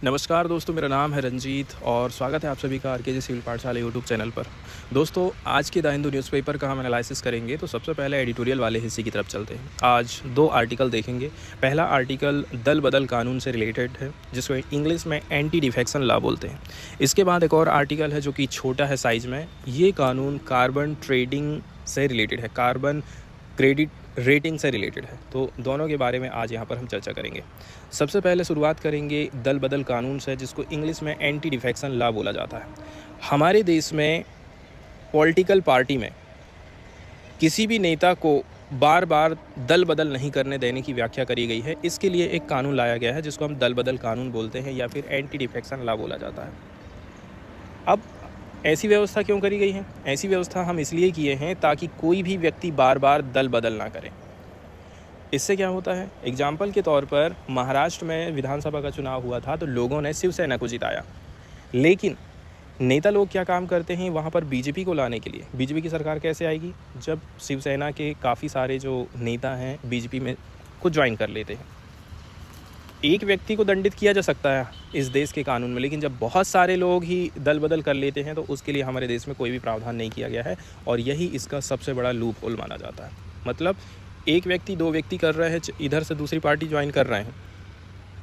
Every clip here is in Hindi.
नमस्कार दोस्तों, मेरा नाम है रंजीत और स्वागत है आप सभी का आरकेजी सिविल पाठशाला यूट्यूब चैनल पर। दोस्तों, आज के द हिंदू न्यूज़पेपर का हम एनालिसिस करेंगे तो सबसे पहले एडिटोरियल वाले हिस्से की तरफ चलते हैं। आज दो आर्टिकल देखेंगे। पहला आर्टिकल दल बदल कानून से रिलेटेड है, जिसको इंग्लिश में एंटी डिफेक्शन लॉ बोलते हैं। इसके बाद एक और आर्टिकल है जो कि छोटा है साइज़ में। ये कानून कार्बन ट्रेडिंग से रिलेटेड है, कार्बन क्रेडिट रेटिंग से रिलेटेड है। तो दोनों के बारे में आज यहाँ पर हम चर्चा करेंगे। सबसे पहले शुरुआत करेंगे दल बदल कानून से, जिसको इंग्लिश में एंटी डिफेक्शन लॉ बोला जाता है। हमारे देश में पॉलिटिकल पार्टी में किसी भी नेता को बार बार दल बदल नहीं करने देने की व्याख्या करी गई है। इसके लिए एक कानून लाया गया है जिसको हम दल बदल कानून बोलते हैं या फिर एंटी डिफेक्शन लॉ बोला जाता है। अब ऐसी व्यवस्था क्यों करी गई है? ऐसी व्यवस्था हम इसलिए किए हैं ताकि कोई भी व्यक्ति बार बार दल बदल ना करे। इससे क्या होता है, एग्जाम्पल के तौर पर महाराष्ट्र में विधानसभा का चुनाव हुआ था तो लोगों ने शिवसेना को जिताया, लेकिन नेता लोग क्या काम करते हैं वहाँ पर बीजेपी को लाने के लिए। बीजेपी की सरकार कैसे आएगी? जब शिवसेना के काफ़ी सारे जो नेता हैं बीजेपी में को ज्वाइन कर लेते हैं। एक व्यक्ति को दंडित किया जा सकता है इस देश के कानून में, लेकिन जब बहुत सारे लोग ही दल बदल कर लेते हैं तो उसके लिए हमारे देश में कोई भी प्रावधान नहीं किया गया है और यही इसका सबसे बड़ा लूप होल माना जाता है। मतलब एक व्यक्ति, दो व्यक्ति कर रहे हैं, इधर से दूसरी पार्टी ज्वाइन कर रहे हैं,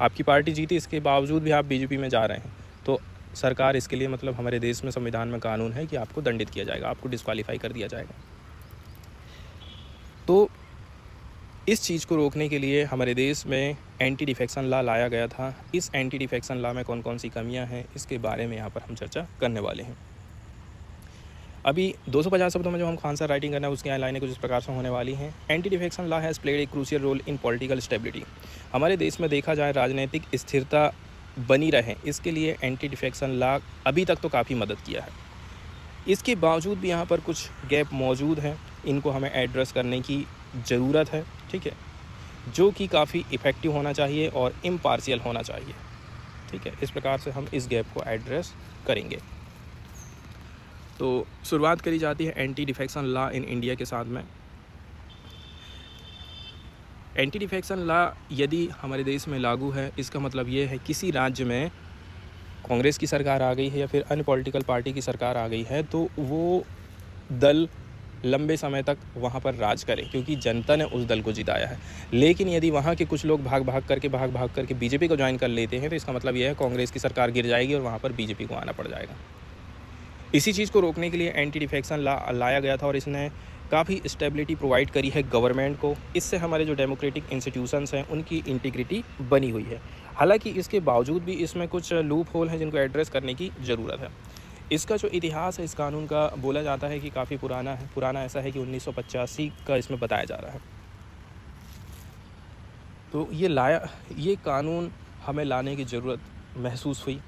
आपकी पार्टी जीती, इसके बावजूद भी आप बीजेपी में जा रहे हैं, तो सरकार इसके लिए मतलब हमारे देश में संविधान में कानून है कि आपको दंडित किया जाएगा, आपको डिस्क्वालीफाई कर दिया जाएगा। तो इस चीज़ को रोकने के लिए हमारे देश में एंटी डिफेक्शन लॉ लाया गया था। इस एंटी डिफेक्शन लॉ में कौन कौन सी कमियां हैं इसके बारे में यहाँ पर हम चर्चा करने वाले हैं। अभी 250 शब्दों में जो हम खान सर राइटिंग करना है उसकी लाइनें कुछ इस प्रकार से होने वाली हैं। Anti defection law has played a crucial role in political stability. हमारे देश में देखा जाए राजनीतिक स्थिरता बनी रहे, इसके लिए एंटी डिफेक्शन लॉ अभी तक तो काफ़ी मदद किया है। इसके बावजूद भी यहाँ पर कुछ गैप मौजूद हैं, इनको हमें एड्रेस करने की ज़रूरत है, ठीक है, जो कि काफ़ी इफ़ेक्टिव होना चाहिए और इम्पार्शियल होना चाहिए, ठीक है। इस प्रकार से हम इस गैप को एड्रेस करेंगे। तो शुरुआत करी जाती है anti defection law in India के साथ में। एंटी डिफेक्शन लॉ यदि हमारे देश में लागू है, इसका मतलब ये है किसी राज्य में कांग्रेस की सरकार आ गई है या फिर अन्य पॉलिटिकल पार्टी की सरकार आ गई है तो वो दल लंबे समय तक वहाँ पर राज करे, क्योंकि जनता ने उस दल को जिताया है। लेकिन यदि वहाँ के कुछ लोग भाग भाग करके बीजेपी को ज्वाइन कर लेते हैं तो इसका मतलब यह है कांग्रेस की सरकार गिर जाएगी और वहाँ पर बीजेपी को आना पड़ जाएगा। इसी चीज़ को रोकने के लिए एंटी डिफेक्शन लॉ लाया गया था और इसने काफ़ी स्टेबिलिटी प्रोवाइड करी है गवर्नमेंट को। इससे हमारे जो डेमोक्रेटिक इंस्टीट्यूशंस हैं उनकी इंटीग्रिटी बनी हुई है। हालांकि इसके बावजूद भी इसमें कुछ लूप होल हैं जिनको एड्रेस करने की ज़रूरत है। इसका जो इतिहास है इस कानून का, बोला जाता है कि काफ़ी पुराना है। पुराना ऐसा है कि 1985 का इसमें बताया जा रहा है। तो ये कानून हमें लाने की ज़रूरत महसूस हुई,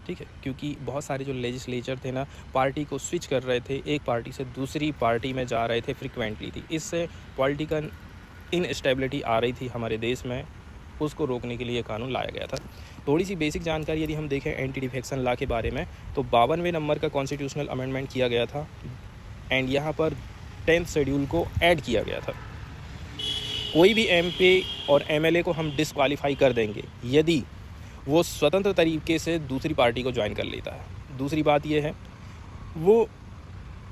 ठीक है, क्योंकि बहुत सारे जो लेजिस्लेचर थे ना, पार्टी को स्विच कर रहे थे, एक पार्टी से दूसरी पार्टी में जा रहे थे फ्रिक्वेंटली थी। इससे पॉलिटिकल इनस्टेबिलिटी आ रही थी हमारे देश में, उसको रोकने के लिए कानून लाया गया था। थोड़ी सी बेसिक जानकारी यदि हम देखें एंटी डिफेक्शन लॉ के बारे में तो 52वें नंबर का कॉन्स्टिट्यूशनल अमेंडमेंट किया गया था एंड यहाँ पर 10th शेड्यूल को ऐड किया गया था। कोई भी एमपी और एमएलए को हम डिस्क्वालीफाई कर देंगे यदि वो स्वतंत्र तरीके से दूसरी पार्टी को ज्वाइन कर लेता है। दूसरी बात ये है, वो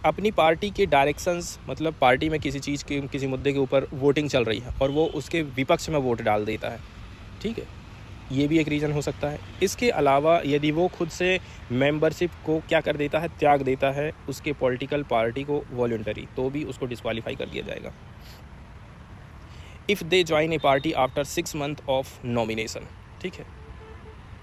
अपनी पार्टी के डायरेक्शंस, मतलब पार्टी में किसी चीज़ के, किसी मुद्दे के ऊपर वोटिंग चल रही है और वो उसके विपक्ष में वोट डाल देता है, ठीक है, ये भी एक रीज़न हो सकता है। इसके अलावा यदि वो खुद से मेंबरशिप को क्या कर देता है, त्याग देता है उसके पॉलिटिकल पार्टी को वॉलंटरी, तो भी उसको डिस्क्वालीफाई कर दिया जाएगा। If they join A party after 6 month of nomination, ठीक है,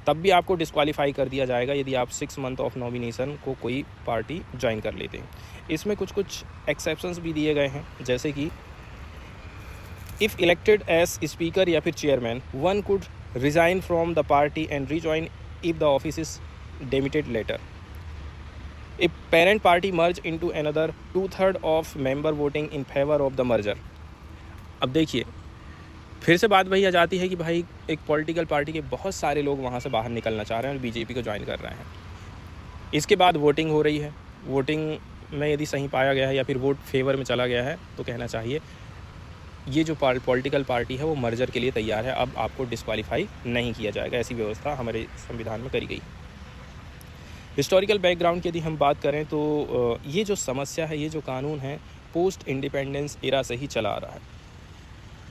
तब भी आपको डिस्क्वालीफाई कर दिया जाएगा यदि आप 6 मंथ ऑफ नॉमिनेशन को कोई पार्टी ज्वाइन कर लेते हैं। इसमें कुछ एक्सेप्शंस भी दिए गए हैं, जैसे कि इफ़ इलेक्टेड एज स्पीकर या फिर chairman one could resign from the party and rejoin if the office is demitted later. If parent party merge into another 2/3 of member voting in favour of the merger. अब देखिए, फिर से बात वही आ जाती है कि भाई एक पॉलिटिकल पार्टी के बहुत सारे लोग वहाँ से बाहर निकलना चाह रहे हैं और बीजेपी को ज्वाइन कर रहे हैं। इसके बाद वोटिंग हो रही है, वोटिंग में यदि सही पाया गया है या फिर वोट फेवर में चला गया है तो कहना चाहिए ये जो पॉलिटिकल पार्टी है वो मर्जर के लिए तैयार है, अब आपको डिस्क्वालीफाई नहीं किया जाएगा। ऐसी व्यवस्था हमारे संविधान में करी गई। हिस्टोरिकल बैकग्राउंड की यदि हम बात करें तो ये जो समस्या है, ये जो कानून है, पोस्ट इंडिपेंडेंस एरा से ही चला आ रहा है,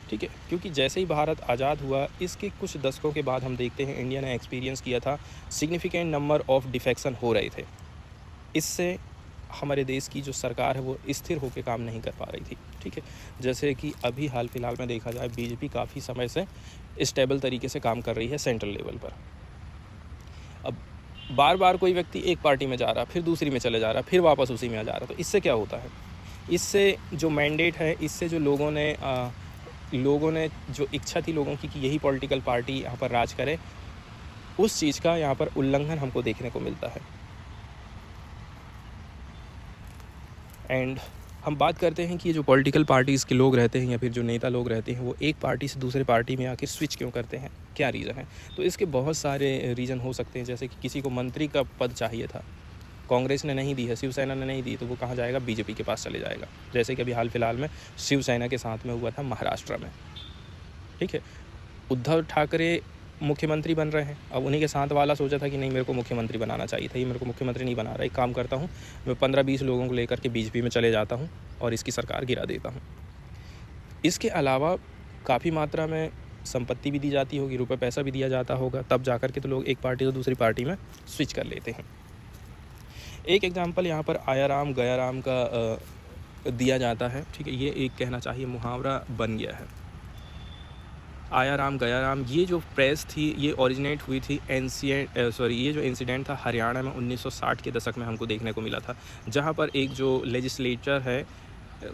ठीक है। क्योंकि जैसे ही भारत आज़ाद हुआ, इसके कुछ दशकों के बाद हम देखते हैं इंडिया ने एक्सपीरियंस किया था, सिग्निफिकेंट नंबर ऑफ डिफेक्शन हो रहे थे। इससे हमारे देश की जो सरकार है वो स्थिर होकर काम नहीं कर पा रही थी, ठीक है। जैसे कि अभी हाल फिलहाल में देखा जाए, बीजेपी काफ़ी समय से स्टेबल तरीके से काम कर रही है सेंट्रल लेवल पर। अब बार बार कोई व्यक्ति एक पार्टी में जा रहा, फिर दूसरी में चले जा रहा, फिर वापस उसी में आ जा रहा, तो इससे क्या होता है, इससे जो मैंडेट है, इससे जो लोगों ने जो इच्छा थी लोगों की कि यही पॉलिटिकल पार्टी यहाँ पर राज करे, उस चीज़ का यहाँ पर उल्लंघन हमको देखने को मिलता है। एंड हम बात करते हैं कि ये जो पॉलिटिकल पार्टीज़ के लोग रहते हैं या फिर जो नेता लोग रहते हैं, वो एक पार्टी से दूसरे पार्टी में आकर स्विच क्यों करते हैं, क्या रीज़न है। तो इसके बहुत सारे रीज़न हो सकते हैं। जैसे कि किसी को मंत्री का पद चाहिए था, कांग्रेस ने नहीं दी है, शिवसेना ने नहीं दी, तो वो कहाँ जाएगा, बीजेपी के पास चले जाएगा। जैसे कि अभी हाल फिलहाल में शिवसेना के साथ में हुआ था महाराष्ट्र में, ठीक है। उद्धव ठाकरे मुख्यमंत्री बन रहे हैं, अब उन्हीं के साथ वाला सोचा था कि नहीं, मेरे को मुख्यमंत्री बनाना चाहिए था, ये मेरे को मुख्यमंत्री नहीं बना रहा, एक काम करता हूँ, मैं 15-20 लोगों को लेकर के बीजेपी में चले जाता हूँ और इसकी सरकार गिरा देता हूँ। इसके अलावा काफ़ी मात्रा में संपत्ति भी दी जाती होगी, रुपये पैसा भी दिया जाता होगा, तब जाकर के तो लोग एक पार्टी से दूसरी पार्टी में स्विच कर लेते हैं। एक एग्जाम्पल यहाँ पर आया राम गया राम का दिया जाता है, ठीक है। ये एक कहना चाहिए मुहावरा बन गया है, आया राम गया राम। ये जो प्रेस थी, ये ओरिजिनेट हुई थी ये जो इंसिडेंट था हरियाणा में 1960 के दशक में हमको देखने को मिला था, जहाँ पर एक जो लेजिस्लेटर है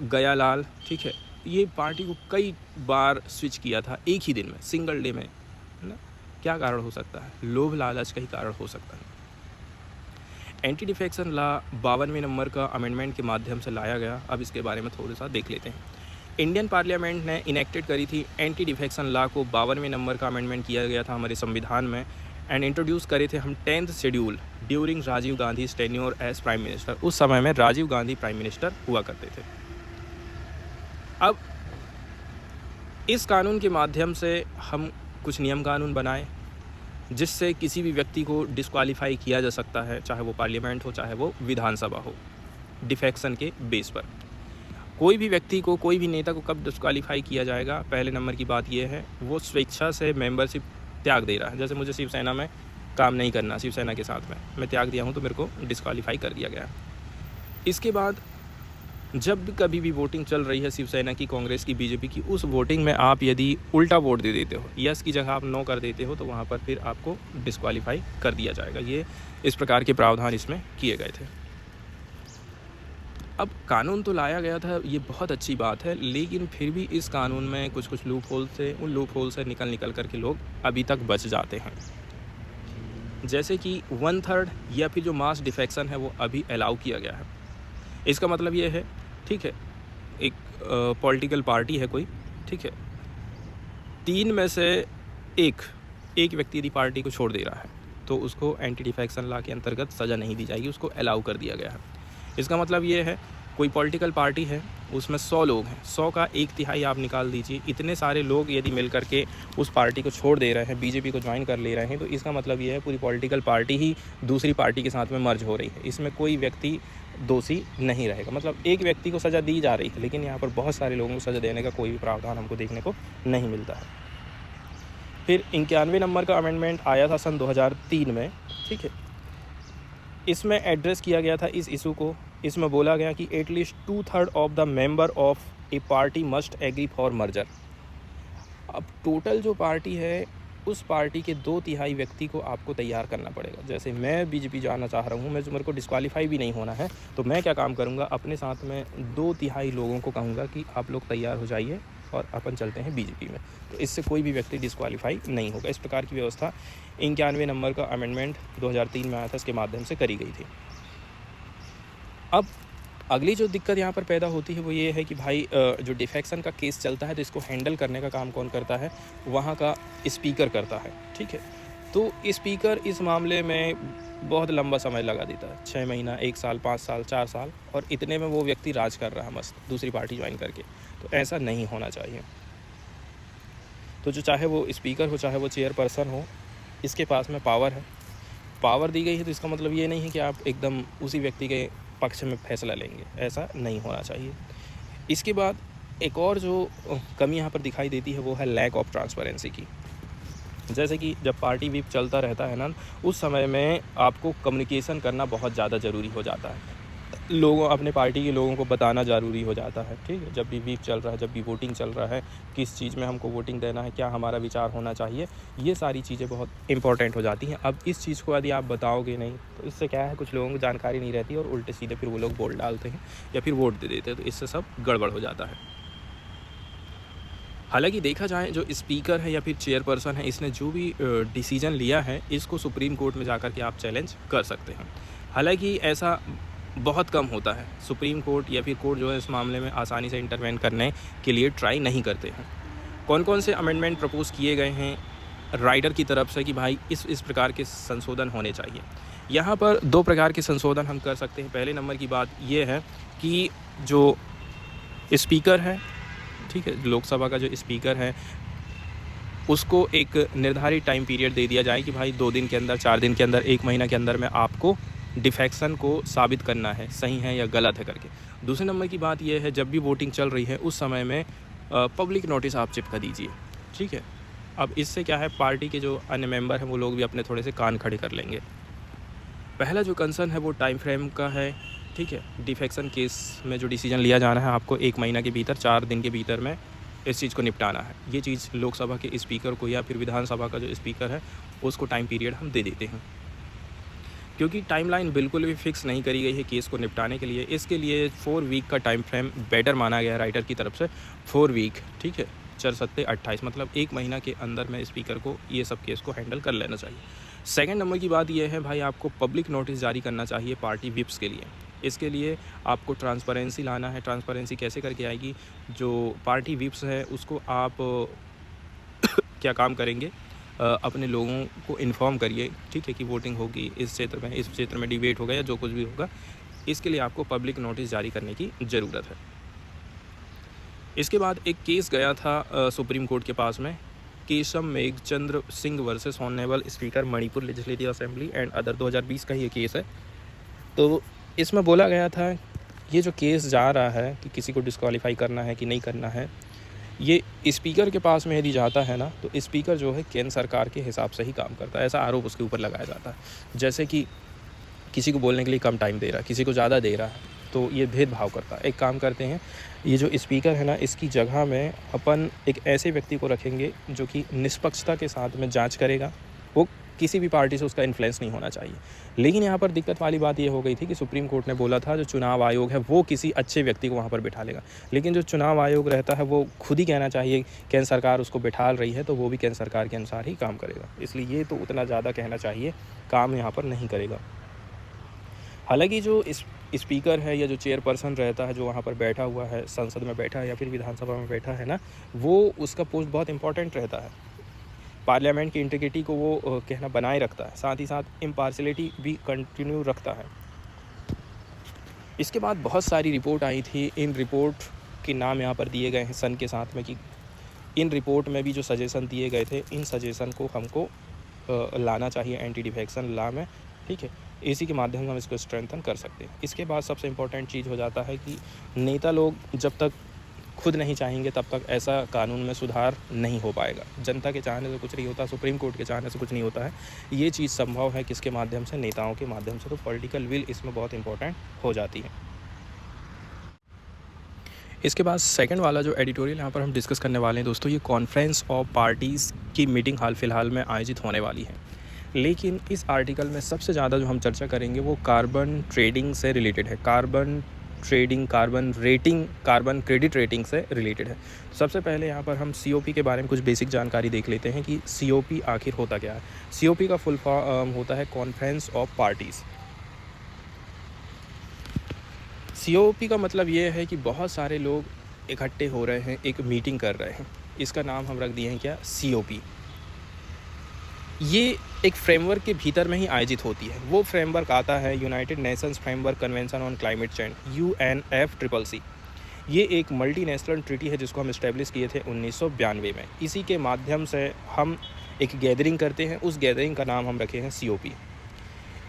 गयालाल, ठीक है, ये पार्टी को कई बार स्विच किया था एक ही दिन में, सिंगल डे में, है ना। क्या कारण हो सकता है, लोभ लालच का ही कारण हो सकता है। एंटी डिफेक्शन लॉ 52वें नंबर का अमेंडमेंट के माध्यम से लाया गया। अब इसके बारे में थोड़ा सा देख लेते हैं। इंडियन पार्लियामेंट ने इनेक्टेड करी थी एंटी डिफेक्शन लॉ को, 52वें नंबर का अमेंडमेंट किया गया था हमारे संविधान में, एंड इंट्रोड्यूस करे थे हम 10th schedule during Rajiv Gandhi tenure as prime minister. उस समय में राजीव गांधी प्राइम मिनिस्टर हुआ करते थे। अब इस कानून के माध्यम से हम कुछ नियम कानून बनाए जिससे किसी भी व्यक्ति को डिस्क्वालीफाई किया जा सकता है, चाहे वो पार्लियामेंट हो चाहे वो विधानसभा हो, डिफेक्शन के बेस पर। कोई भी व्यक्ति को, कोई भी नेता को कब डिस्क्वालीफाई किया जाएगा, पहले नंबर की बात यह है, वो स्वेच्छा से मेंबरशिप त्याग दे रहा है। जैसे मुझे शिवसेना में काम नहीं करना, शिवसेना के साथ में मैं त्याग दिया हूँ, तो मेरे को डिस्क्वालीफाई कर दिया गया। इसके बाद जब भी कभी भी वोटिंग चल रही है शिवसेना की, कांग्रेस की, बीजेपी की, उस वोटिंग में आप यदि उल्टा वोट दे देते हो, यस की जगह आप नो कर देते हो, तो वहाँ पर फिर आपको डिस्क्वालीफाई कर दिया जाएगा। ये इस प्रकार के प्रावधान इसमें किए गए थे। अब कानून तो लाया गया था, ये बहुत अच्छी बात है, लेकिन फिर भी इस कानून में कुछ लूप होल थे, उन लूप होल से निकल करके लोग अभी तक बच जाते हैं। जैसे कि 1/3 या फिर जो मास डिफेक्शन है वो अभी अलाउ किया गया है। इसका मतलब ये है, ठीक है, एक पॉलिटिकल पार्टी है कोई, ठीक है, 3 में से एक व्यक्ति यदि पार्टी को छोड़ दे रहा है तो उसको एंटी डिफेक्शन लॉ के अंतर्गत सज़ा नहीं दी जाएगी, उसको अलाउ कर दिया गया है। इसका मतलब ये है, कोई पॉलिटिकल पार्टी है, उसमें 100 लोग हैं, 100 का 1/3 आप निकाल दीजिए, इतने सारे लोग यदि मिल करके उस पार्टी को छोड़ दे रहे हैं, बीजेपी को ज्वाइन कर ले रहे हैं, तो इसका मतलब ये है पूरी पॉलिटिकल पार्टी ही दूसरी पार्टी के साथ में मर्ज हो रही है। इसमें कोई व्यक्ति दोषी नहीं रहेगा, मतलब एक व्यक्ति को सज़ा दी जा रही है, लेकिन यहाँ पर बहुत सारे लोगों को सज़ा देने का कोई भी प्रावधान हमको देखने को नहीं मिलता है। फिर 91 नंबर का अमेंडमेंट आया था सन 2003 में, ठीक है। इसमें एड्रेस किया गया था इस इशू को। इसमें बोला गया कि at least 2/3 of the member of a party must agree for merger. अब टोटल जो पार्टी है, उस पार्टी के 2/3 व्यक्ति को आपको तैयार करना पड़ेगा। जैसे मैं बीजेपी जाना चाह रहा हूँ, मेरे को डिस्क्वालीफाई भी नहीं होना है, तो मैं क्या काम करूँगा, अपने साथ में 2/3 लोगों को कहूँगा कि आप लोग तैयार हो जाइए और अपन चलते हैं बीजेपी में, तो इससे कोई भी व्यक्ति डिस्क्वालीफाई नहीं होगा। इस प्रकार की व्यवस्था 91 नंबर का अमेंडमेंट 2003 में आया था, इसके माध्यम से करी गई थी। अब अगली जो दिक्कत यहाँ पर पैदा होती है वो ये है कि भाई जो डिफेक्शन का केस चलता है तो इसको हैंडल करने का काम कौन करता है, वहाँ का स्पीकर करता है, ठीक है। तो स्पीकर इस मामले में बहुत लंबा समय लगा देता है, 6 महीना, 1 साल, 5 साल, 4 साल, और इतने में वो व्यक्ति राज कर रहा है मस्त दूसरी पार्टी ज्वाइन करके। तो ऐसा नहीं होना चाहिए। तो जो चाहे वो स्पीकर हो, चाहे वो चेयरपर्सन हो, इसके पास में पावर है, पावर दी गई है, तो इसका मतलब ये नहीं है कि आप एकदम उसी व्यक्ति के पक्ष में फैसला लेंगे, ऐसा नहीं होना चाहिए। इसके बाद एक और जो कमी यहाँ पर दिखाई देती है वो है लैक ऑफ ट्रांसपेरेंसी की। जैसे कि जब पार्टी व्हिप चलता रहता है ना, उस समय में आपको कम्युनिकेशन करना बहुत ज़्यादा ज़रूरी हो जाता है, लोगों अपने पार्टी के लोगों को बताना ज़रूरी हो जाता है, ठीक है। जब भी व्हिप चल रहा है, जब भी वोटिंग चल रहा है, किस चीज़ में हमको वोटिंग देना है, क्या हमारा विचार होना चाहिए, ये सारी चीज़ें बहुत इंपॉर्टेंट हो जाती हैं। अब इस चीज़ को यदि आप बताओगे नहीं तो इससे क्या है, कुछ लोगों को जानकारी नहीं रहती और उल्टे सीधे फिर वो लोग वोट डालते हैं या फिर वोट दे देते हैं, तो इससे सब गड़बड़ हो जाता है। हालांकि देखा जाए जो स्पीकर है या फिर चेयरपर्सन है, इसने जो भी डिसीजन लिया है, इसको सुप्रीम कोर्ट में जाकर के आप चैलेंज कर सकते हैं। हालांकि ऐसा बहुत कम होता है, सुप्रीम कोर्ट या फिर कोर्ट जो है इस मामले में आसानी से इंटरवेन करने के लिए ट्राई नहीं करते हैं। कौन कौन से अमेंडमेंट प्रपोज़ किए गए हैं राइडर की तरफ से कि भाई इस प्रकार के संशोधन होने चाहिए। यहाँ पर 2 प्रकार के संशोधन हम कर सकते हैं। पहले नंबर की बात ये है कि जो स्पीकर है, ठीक है, लोकसभा का जो स्पीकर है, उसको एक निर्धारित टाइम पीरियड दे दिया जाए कि भाई 2 दिन के अंदर, 4 दिन के अंदर, 1 महीना के अंदर में आपको डिफेक्शन को साबित करना है, सही है या गलत है करके। दूसरे नंबर की बात यह है, जब भी वोटिंग चल रही है उस समय में पब्लिक नोटिस आप चिपका दीजिए, ठीक है। अब इससे क्या है, पार्टी के जो अन्य मेंबर हैं वो लोग भी अपने थोड़े से कान खड़े कर लेंगे। पहला जो कंसर्न है वो टाइम फ्रेम का है, ठीक है। डिफेक्शन केस में जो डिसीजन लिया जाना है, आपको 1 महीना के भीतर, 4 दिन के भीतर में इस चीज़ को निपटाना है। ये चीज़ लोकसभा के स्पीकर को या फिर विधानसभा का जो स्पीकर है उसको टाइम पीरियड हम दे देते हैं, क्योंकि टाइमलाइन बिल्कुल भी फिक्स नहीं करी गई है केस को निपटाने के लिए। इसके लिए 4 वीक का टाइम फ्रेम बेटर माना गया है राइटर की तरफ से, 4 वीक, ठीक है, 4 सत्ते 28, मतलब 1 महीना के अंदर में स्पीकर को ये सब केस को हैंडल कर लेना चाहिए। सेकंड नंबर की बात यह है भाई, आपको पब्लिक नोटिस जारी करना चाहिए पार्टी व्हिप्स के लिए। इसके लिए आपको ट्रांसपेरेंसी लाना है। ट्रांसपेरेंसी कैसे करके आएगी, जो पार्टी व्हिप्स है उसको आप क्या काम करेंगे, अपने लोगों को इन्फॉर्म करिए, ठीक है, कि वोटिंग होगी इस क्षेत्र में डिबेट होगा या जो कुछ भी होगा, इसके लिए आपको पब्लिक नोटिस जारी करने की ज़रूरत है। इसके बाद एक केस गया था सुप्रीम कोर्ट के पास में, Keshav Meghachandra Singh versus honourable speaker Manipur legislative assembly and other, 2020 का ये केस है। तो इसमें बोला गया था, ये जो केस जा रहा है कि किसी को डिस्क्वालीफाई करना है कि नहीं करना है, ये स्पीकर के पास में यदि जाता है ना, तो स्पीकर जो है केंद्र सरकार के हिसाब से ही काम करता है, ऐसा आरोप उसके ऊपर लगाया जाता है। जैसे कि किसी को बोलने के लिए कम टाइम दे रहा है, किसी को ज़्यादा दे रहा है, तो ये भेदभाव करता है। एक काम करते हैं, ये जो स्पीकर है ना, इसकी जगह में अपन एक ऐसे व्यक्ति को रखेंगे जो कि निष्पक्षता के साथ में जांच करेगा, वो किसी भी पार्टी से उसका इन्फ्लुएंस नहीं होना चाहिए। लेकिन यहाँ पर दिक्कत वाली बात ये हो गई थी कि सुप्रीम कोर्ट ने बोला था जो चुनाव आयोग है वो किसी अच्छे व्यक्ति को वहाँ पर बिठा लेगा, लेकिन जो चुनाव आयोग रहता है वो खुद ही कहना चाहिए केंद्र सरकार उसको बिठाल रही है, तो वो भी केंद्र सरकार के अनुसार ही काम करेगा। इसलिए ये तो उतना ज़्यादा कहना चाहिए, काम यहाँ पर नहीं करेगा। हालांकि जो स्पीकर है या जो चेयरपर्सन रहता है, जो वहाँ पर बैठा हुआ है, संसद में बैठा है या फिर विधानसभा में बैठा है ना, वो उसका पोस्ट बहुत इंपॉर्टेंट रहता है। पार्लियामेंट की इंटीग्रिटी को वो कहना बनाए रखता है, साथ ही साथ इम्पार्शियलिटी भी कंटिन्यू रखता है। इसके बाद बहुत सारी रिपोर्ट आई थी, इन रिपोर्ट के नाम यहाँ पर दिए गए हैं सन के साथ में, कि इन रिपोर्ट में भी जो सजेशन दिए गए थे, इन सजेशन को हमको लाना चाहिए एंटी डिफेक्शन लॉ में, ठीक है। इसी के माध्यम से हम इसको स्ट्रेंथन कर सकते हैं। इसके बाद सबसे इम्पोर्टेंट चीज़ हो जाता है कि नेता लोग जब तक खुद नहीं चाहेंगे तब तक ऐसा कानून में सुधार नहीं हो पाएगा। जनता के चाहने से कुछ नहीं होता, सुप्रीम कोर्ट के चाहने से कुछ नहीं होता है। ये चीज़ संभव है किसके माध्यम से, नेताओं के माध्यम से। तो पॉलिटिकल विल इसमें बहुत इंपॉर्टेंट हो जाती है। इसके बाद सेकंड वाला जो एडिटोरियल यहाँ पर हम डिस्कस करने वाले हैं दोस्तों, ये कॉन्फ्रेंस ऑफ पार्टीज़ की मीटिंग हाल फिलहाल में आयोजित होने वाली है। लेकिन इस आर्टिकल में सबसे ज़्यादा जो हम चर्चा करेंगे वो कार्बन ट्रेडिंग से रिलेटेड है, carbon trading, carbon rating, carbon credit rating से रिलेटेड है। सबसे पहले यहाँ पर हम COP के बारे में कुछ बेसिक जानकारी देख लेते हैं कि COP आखिर होता क्या है। COP का फुल फॉर्म होता है कॉन्फ्रेंस ऑफ पार्टीज़। COP का मतलब ये है कि बहुत सारे लोग इकट्ठे हो रहे हैं, एक मीटिंग कर रहे हैं, इसका नाम हम रख दिए हैं क्या, COP। ये एक फ्रेमवर्क के भीतर में ही आयोजित होती है। वो फ्रेमवर्क आता है United Nations framework convention on climate change, UNFCCC। ये एक मल्टीनेशनल ट्रीटी है जिसको हम इस्टेब्लिश किए थे 1992 में। इसी के माध्यम से हम एक गैदरिंग करते हैं, उस गैदरिंग का नाम हम रखे हैं COP।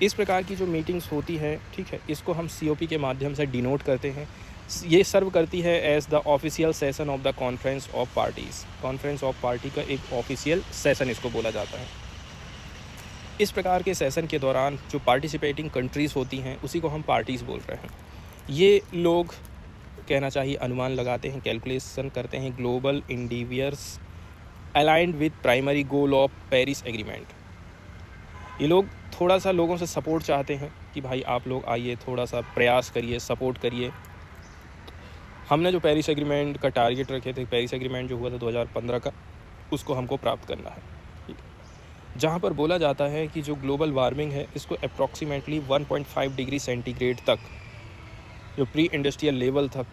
इस प्रकार की जो मीटिंग्स होती है, ठीक है, इसको हम COP के माध्यम से डिनोट करते हैं। ये सर्व करती है as the official session of the conference of parties. Conference of party का एक ऑफिशियल सेशन इसको बोला जाता है। इस प्रकार के सेशन के दौरान जो पार्टिसिपेटिंग कंट्रीज़ होती हैं उसी को हम पार्टीज़ बोल रहे हैं। ये लोग कहना चाहिए अनुमान लगाते हैं, कैलकुलेशन करते हैं global endeavours aligned with primary goal of Paris agreement. ये लोग थोड़ा सा लोगों से सपोर्ट चाहते हैं कि भाई आप लोग आइए, थोड़ा सा प्रयास करिए, सपोर्ट करिए। हमने जो पेरिस एग्रीमेंट का टारगेट रखे थे, पेरिस एग्रीमेंट जो हुआ था 2015 का, उसको हमको प्राप्त करना है। जहाँ पर बोला जाता है कि जो ग्लोबल वार्मिंग है इसको अप्रॉक्सीमेटली 1.5 डिग्री सेंटीग्रेड तक, जो प्री इंडस्ट्रियल लेवल था,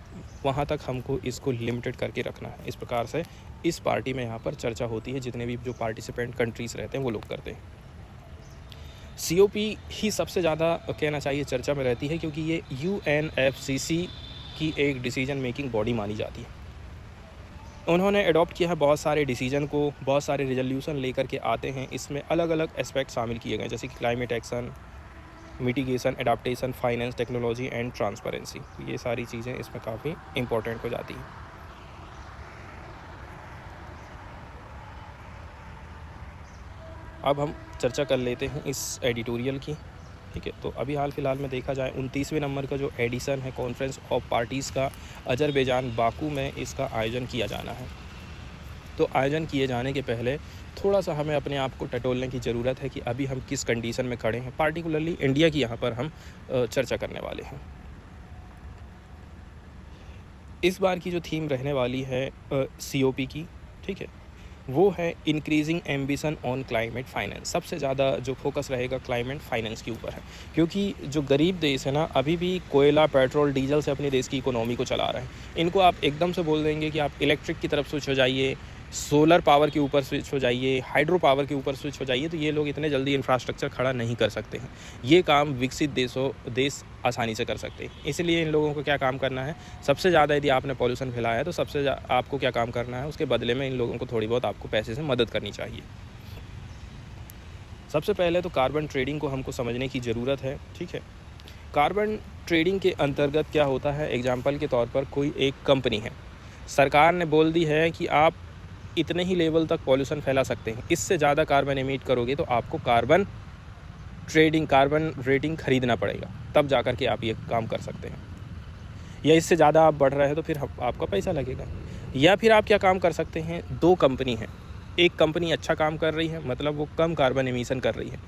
वहाँ तक हमको इसको लिमिटेड करके रखना है। इस प्रकार से इस पार्टी में यहाँ पर चर्चा होती है, जितने भी जो पार्टिसिपेंट कंट्रीज़ रहते हैं वो लोग करते हैं। COP ही सबसे ज़्यादा कहना चाहिए चर्चा में रहती है, क्योंकि ये UNFCCC की एक डिसीजन मेकिंग बॉडी मानी जाती है। उन्होंने अडॉप्ट किया है बहुत सारे डिसीजन को, बहुत सारे रिजोल्यूशन लेकर के आते हैं। इसमें अलग अलग एस्पेक्ट शामिल किए गए, जैसे कि climate action, mitigation, adaptation, finance, technology and transparency. ये सारी चीज़ें इसमें काफ़ी इंपॉर्टेंट हो जाती हैं। अब हम चर्चा कर लेते हैं इस एडिटोरियल की, ठीक है। तो अभी हाल फिलहाल में देखा जाए 29वें नंबर का जो एडिशन है कॉन्फ्रेंस ऑफ पार्टीज़ का, अजरबैजान बाकू में इसका आयोजन किया जाना है। तो आयोजन किए जाने के पहले थोड़ा सा हमें अपने आप को टटोलने की ज़रूरत है कि अभी हम किस कंडीशन में खड़े हैं। पार्टिकुलरली इंडिया की यहाँ पर हम चर्चा करने वाले हैं। इस बार की जो थीम रहने वाली है COP की, ठीक है, वो है increasing ambition on climate finance. सबसे ज़्यादा जो फोकस रहेगा क्लाइमेट फाइनेंस के ऊपर है, क्योंकि जो गरीब देश है ना, अभी भी कोयला, पेट्रोल, डीजल से अपने देश की इकोनॉमी को चला रहे हैं। इनको आप एकदम से बोल देंगे कि आप इलेक्ट्रिक की तरफ स्विच हो जाइए, सोलर पावर के ऊपर स्विच हो जाइए, हाइड्रो पावर के ऊपर स्विच हो जाइए, तो ये लोग इतने जल्दी इंफ्रास्ट्रक्चर खड़ा नहीं कर सकते हैं। ये काम विकसित देश आसानी से कर सकते हैं। इसलिए इन लोगों को क्या काम करना है, सबसे ज़्यादा यदि आपने पॉल्यूशन फैलाया है तो सबसे आपको क्या काम करना है, उसके बदले में इन लोगों को थोड़ी बहुत आपको पैसे से मदद करनी चाहिए। सबसे पहले तो कार्बन ट्रेडिंग को हमको समझने की ज़रूरत है, ठीक है। कार्बन ट्रेडिंग के अंतर्गत क्या होता है, एग्जाम्पल के तौर पर कोई एक कंपनी है, सरकार ने बोल दी है कि आप इतने ही लेवल तक पॉल्यूशन फैला सकते हैं, इससे ज़्यादा कार्बन एमिट करोगे तो आपको कार्बन रेटिंग ख़रीदना पड़ेगा, तब जा कर के आप ये काम कर सकते हैं। या इससे ज़्यादा आप बढ़ रहे हैं तो फिर आपका पैसा लगेगा। या फिर आप क्या काम कर सकते हैं, दो कंपनी हैं, एक कंपनी अच्छा काम कर रही है, मतलब वो कम कार्बन एमिशन कर रही है,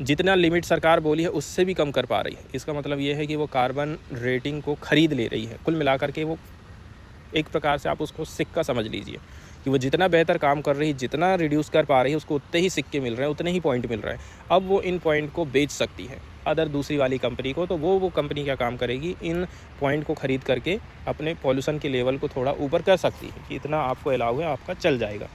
जितना लिमिट सरकार बोली है उससे भी कम कर पा रही है। इसका मतलब ये है कि वो कार्बन रेटिंग को ख़रीद ले रही है। कुल मिलाकर के वो एक प्रकार से आप उसको सिक्का समझ लीजिए कि वो जितना बेहतर काम कर रही है, जितना रिड्यूस कर पा रही है, उसको उतने ही सिक्के मिल रहे हैं, उतने ही पॉइंट मिल रहे हैं। अब वो इन पॉइंट को बेच सकती है अदर दूसरी वाली कंपनी को, तो वो कंपनी क्या काम करेगी, इन पॉइंट को ख़रीद करके अपने पॉल्यूशन के लेवल को थोड़ा ऊपर कर सकती है कि इतना आपको अलाउ है, आपका चल जाएगा।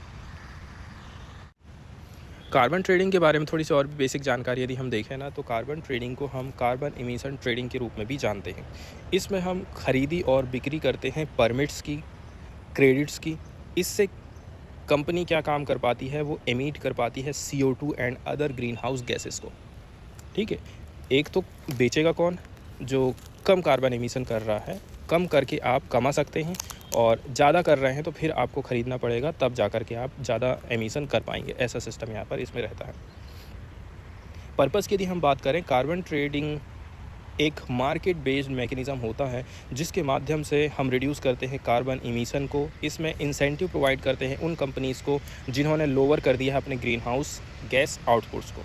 कार्बन ट्रेडिंग के बारे में थोड़ी सी और भी बेसिक जानकारी यदि हम देखें ना, तो कार्बन ट्रेडिंग को हम कार्बन एमिशन ट्रेडिंग के रूप में भी जानते हैं। इसमें हम खरीदी और बिक्री करते हैं परमिट्स की, क्रेडिट्स की। इससे कंपनी क्या काम कर पाती है, वो एमिट कर पाती है CO2 and other green house gases को, ठीक है। एक तो बेचेगा कौन, जो कम कार्बन एमिशन कर रहा है, कम करके आप कमा सकते हैं, और ज़्यादा कर रहे हैं तो फिर आपको ख़रीदना पड़ेगा, तब जा कर के आप ज़्यादा एमिशन कर पाएंगे। ऐसा सिस्टम यहाँ पर इसमें रहता है। पर्पज़ की यदि हम बात करें, कार्बन ट्रेडिंग एक मार्केट बेस्ड मैकेनिज़्म होता है जिसके माध्यम से हम रिड्यूस करते हैं कार्बन एमिशन को। इसमें इंसेंटिव प्रोवाइड करते हैं उन कंपनीज़ को जिन्होंने लोअर कर दिया है अपने ग्रीन हाउस गैस आउटपुट्स को।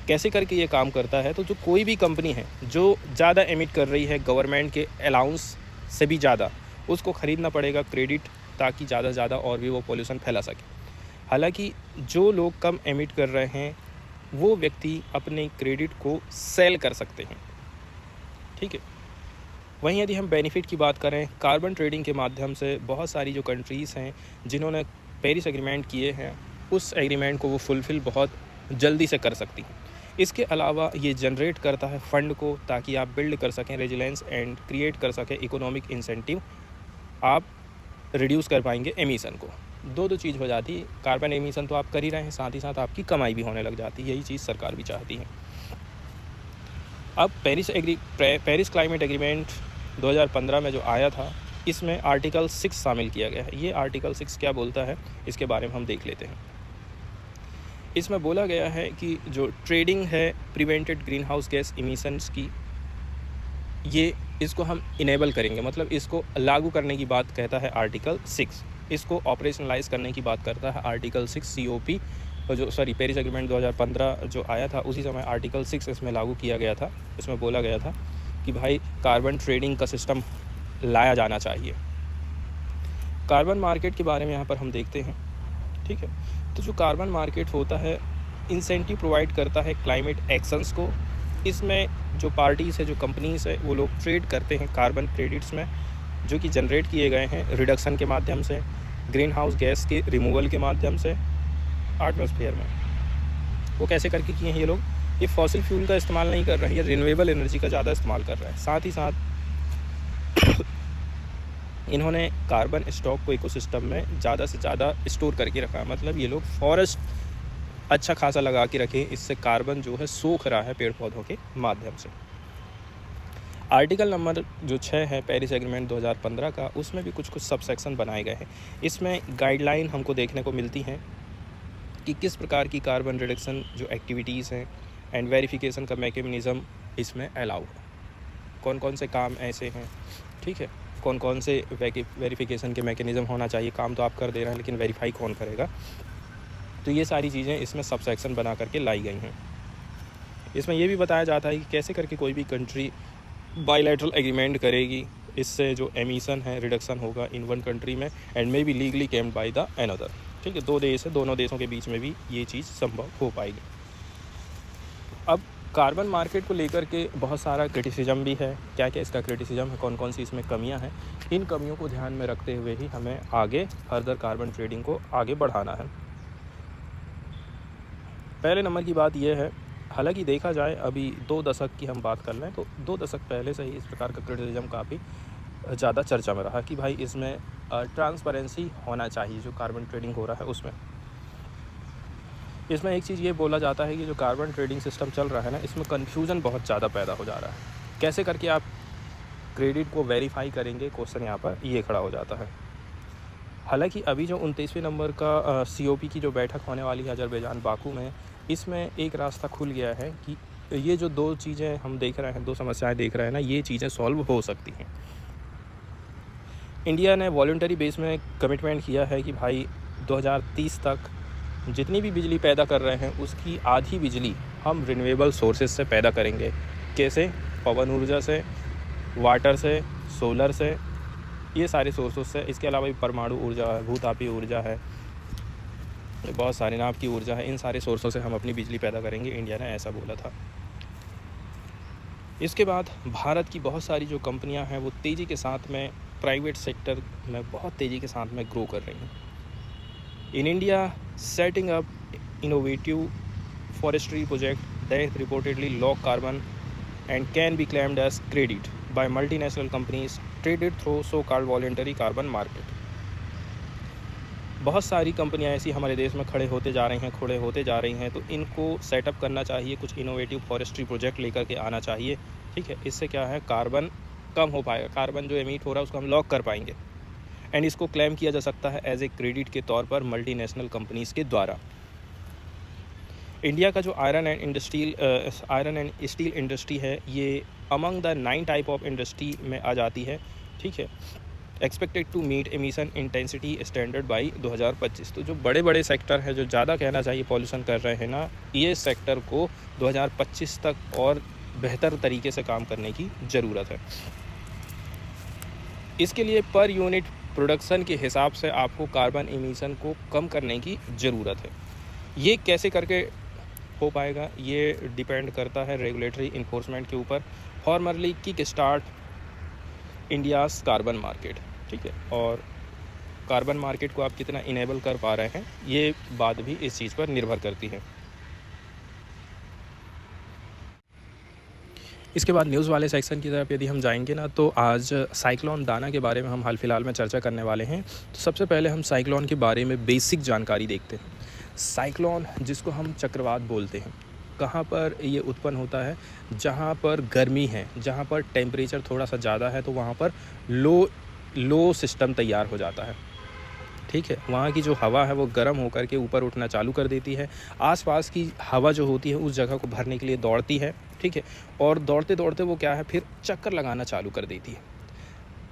कैसे करके ये काम करता है, तो जो कोई भी कंपनी है जो ज़्यादा एमिट कर रही है गवर्नमेंट के अलाउंस से भी ज़्यादा, उसको ख़रीदना पड़ेगा क्रेडिट, ताकि ज़्यादा से ज़्यादा और भी वो पॉल्यूशन फैला सके। हालांकि जो लोग कम एमिट कर रहे हैं वो व्यक्ति अपने क्रेडिट को सेल कर सकते हैं, ठीक है। वहीं यदि हम बेनिफिट की बात करें, कार्बन ट्रेडिंग के माध्यम से बहुत सारी जो कंट्रीज़ हैं जिन्होंने पेरिस एग्रीमेंट किए हैं, उस एग्रीमेंट को वो फुलफ़िल बहुत जल्दी से कर सकती हैं। इसके अलावा ये जनरेट करता है फंड को, ताकि आप बिल्ड कर सकें रेजिलेंस एंड क्रिएट कर सकें इकोनॉमिक इंसेंटिव, आप रिड्यूस कर पाएंगे एमिशन को। दो चीज़ हो जाती है, कार्बन एमिशन तो आप कर ही रहे हैं, साथ ही साथ आपकी कमाई भी होने लग जाती है। यही चीज़ सरकार भी चाहती है। अब पेरिस क्लाइमेट एग्रीमेंट 2015 में जो आया था, इसमें आर्टिकल 6 शामिल किया गया है। ये आर्टिकल 6 क्या बोलता है, इसके बारे में हम देख लेते हैं। इसमें बोला गया है कि जो ट्रेडिंग है prevented green house gas emissions की, ये इसको हम इनेबल करेंगे, मतलब इसको लागू करने की बात कहता है आर्टिकल 6। इसको ऑपरेशनलाइज करने की बात करता है आर्टिकल 6 COP, पेरिस एग्रीमेंट 2015 जो आया था, उसी समय आर्टिकल 6 इसमें लागू किया गया था। इसमें बोला गया था कि भाई कार्बन ट्रेडिंग का सिस्टम लाया जाना चाहिए। कार्बन मार्केट के बारे में यहाँ पर हम देखते हैं, ठीक है। तो जो कार्बन मार्केट होता है, इंसेंटिव प्रोवाइड करता है क्लाइमेट एक्शंस को। इसमें जो पार्टीज़ है, जो कंपनीज़ है, वो लोग ट्रेड करते हैं कार्बन क्रेडिट्स में, जो कि जनरेट किए गए हैं रिडक्शन के माध्यम से, ग्रीन हाउस गैस के रिमूवल के माध्यम से एटमॉस्फेयर में। वो कैसे करके किए हैं ये लोग? ये फॉसिल फ्यूल का इस्तेमाल नहीं कर रहे हैं, ये रिन्यूएबल एनर्जी का ज़्यादा इस्तेमाल कर रहे हैं। साथ ही साथ इन्होंने कार्बन स्टॉक को इकोसिस्टम में ज़्यादा से ज़्यादा स्टोर करके रखा है। मतलब ये लोग फॉरेस्ट अच्छा खासा लगा के रखें, इससे कार्बन जो है सोख रहा है पेड़ पौधों के माध्यम से। आर्टिकल नंबर जो 6 है पेरिस एग्रीमेंट 2015 का, उसमें भी कुछ सब सेक्शन बनाए गए हैं। इसमें गाइडलाइन हमको देखने को मिलती हैं कि किस प्रकार की कार्बन रिडक्शन जो एक्टिविटीज़ हैं एंड वेरिफिकेशन का मैकेनिज़्म इसमें अलाउ है। कौन कौन से काम ऐसे हैं, ठीक है, कौन कौन से वेरिफिकेशन के मैकेनिज़्म होना चाहिए। काम तो आप कर दे रहे हैं, लेकिन वेरीफाई कौन करेगा? तो ये सारी चीज़ें इसमें सब सेक्शन बना करके लाई गई हैं। इसमें ये भी बताया जाता है कि कैसे करके कोई भी कंट्री बायलैटरल एग्रीमेंट करेगी, इससे जो एमिशन है रिडक्शन होगा इन वन कंट्री में and may be legally claimed by the another, ठीक है। दो देश है, दोनों देशों के बीच में भी ये चीज़ संभव हो पाएगी। अब कार्बन मार्केट को लेकर के बहुत सारा क्रिटिसिज्म भी है। क्या क्या इसका क्रिटिसिज्म है, कौन कौन सी इसमें कमियां हैं, इन कमियों को ध्यान में रखते हुए ही हमें आगे फर्दर कार्बन ट्रेडिंग को आगे बढ़ाना है। पहले नंबर की बात यह है, हालांकि देखा जाए अभी 2 दशक की हम बात कर लें तो 2 दशक पहले से ही इस प्रकार का क्रिटिसिज्म काफ़ी ज़्यादा चर्चा में रहा कि भाई इसमें ट्रांसपेरेंसी होना चाहिए जो कार्बन ट्रेडिंग हो रहा है उसमें। इसमें एक चीज़ ये बोला जाता है कि जो कार्बन ट्रेडिंग सिस्टम चल रहा है ना, इसमें कन्फ्यूज़न बहुत ज़्यादा पैदा हो जा रहा है। कैसे करके आप क्रेडिट को वेरीफाई करेंगे, क्वेश्चन यहाँ पर ये खड़ा हो जाता है। हालांकि अभी जो 29वें नंबर का COP की जो बैठक होने वाली है अजरबैजान बाकू में, इसमें एक रास्ता खुल गया है कि ये जो 2 चीज़ें हम देख रहे हैं, 2 समस्याएं देख रहे हैं ना, ये चीज़ें सॉल्व हो सकती हैं। इंडिया ने वॉलंटरी बेस में कमिटमेंट किया है कि भाई 2030 तक जितनी भी बिजली पैदा कर रहे हैं उसकी आधी बिजली हम रिन्यूएबल सोर्सेज से पैदा करेंगे। कैसे? पवन ऊर्जा से, वाटर से, सोलर से, ये सारे सोर्सेज से। इसके अलावा भी परमाणु ऊर्जा है, भूतापीय ऊर्जा है, बहुत सारे नाप की ऊर्जा है। इन सारे सोर्सों से हम अपनी बिजली पैदा करेंगे, इंडिया ने ऐसा बोला था। इसके बाद भारत की बहुत सारी जो कंपनियां हैं वो तेज़ी के साथ में प्राइवेट सेक्टर में बहुत तेज़ी के साथ में ग्रो कर रही हैं। In India setting up innovative forestry project that reportedly lock carbon and can be claimed as credit by multinational companies traded through so called voluntary carbon market. बहुत सारी कंपनियां ऐसी हमारे देश में खड़े होते जा रही हैं, तो इनको सेटअप करना चाहिए, कुछ इनोवेटिव फॉरेस्ट्री प्रोजेक्ट लेकर के आना चाहिए, ठीक है। इससे क्या है, कार्बन कम हो पाएगा, कार्बन जो एमिट हो रहा है उसको हम लॉक कर पाएंगे एंड इसको क्लेम किया जा सकता है एज ए क्रेडिट के तौर पर मल्टीनेशनल कंपनीज़ के द्वारा। इंडिया का जो आयरन एंड स्टील इंडस्ट्री है, ये among the 9 type of industry में आ जाती है, ठीक है। Expected to meet emission intensity standard by 2025। तो जो बड़े बड़े सेक्टर हैं, जो ज़्यादा कहना चाहिए पॉल्यूशन कर रहे हैं ना, ये सेक्टर को 2025 तक और बेहतर तरीके से काम करने की ज़रूरत है। इसके लिए पर यूनिट प्रोडक्शन के हिसाब से आपको कार्बन एमिशन को कम करने की ज़रूरत है। ये कैसे करके हो पाएगा, ये डिपेंड करता है रेगुलेटरी इन्फोर्समेंट के ऊपर। Formerly kick start India's carbon market, ठीक है, और कार्बन मार्केट को आप कितना इनेबल कर पा रहे हैं, ये बात भी इस चीज़ पर निर्भर करती है। इसके बाद न्यूज़ वाले सेक्शन की तरफ यदि हम जाएंगे ना, तो आज साइक्लोन दाना के बारे में हम हाल फिलहाल में चर्चा करने वाले हैं। तो सबसे पहले हम साइक्लोन के बारे में बेसिक जानकारी देखते हैं। साइक्लोन जिसको हम चक्रवात बोलते हैं, कहाँ पर ये उत्पन्न होता है? जहाँ पर गर्मी है, जहाँ पर टेम्परेचर थोड़ा सा ज़्यादा है, तो वहाँ पर लो सिस्टम तैयार हो जाता है। ठीक है, वहाँ की जो हवा है वो गर्म होकर के ऊपर उठना चालू कर देती है। आसपास की हवा जो होती है उस जगह को भरने के लिए दौड़ती है। ठीक है, और दौड़ते दौड़ते वो क्या है, फिर चक्कर लगाना चालू कर देती है।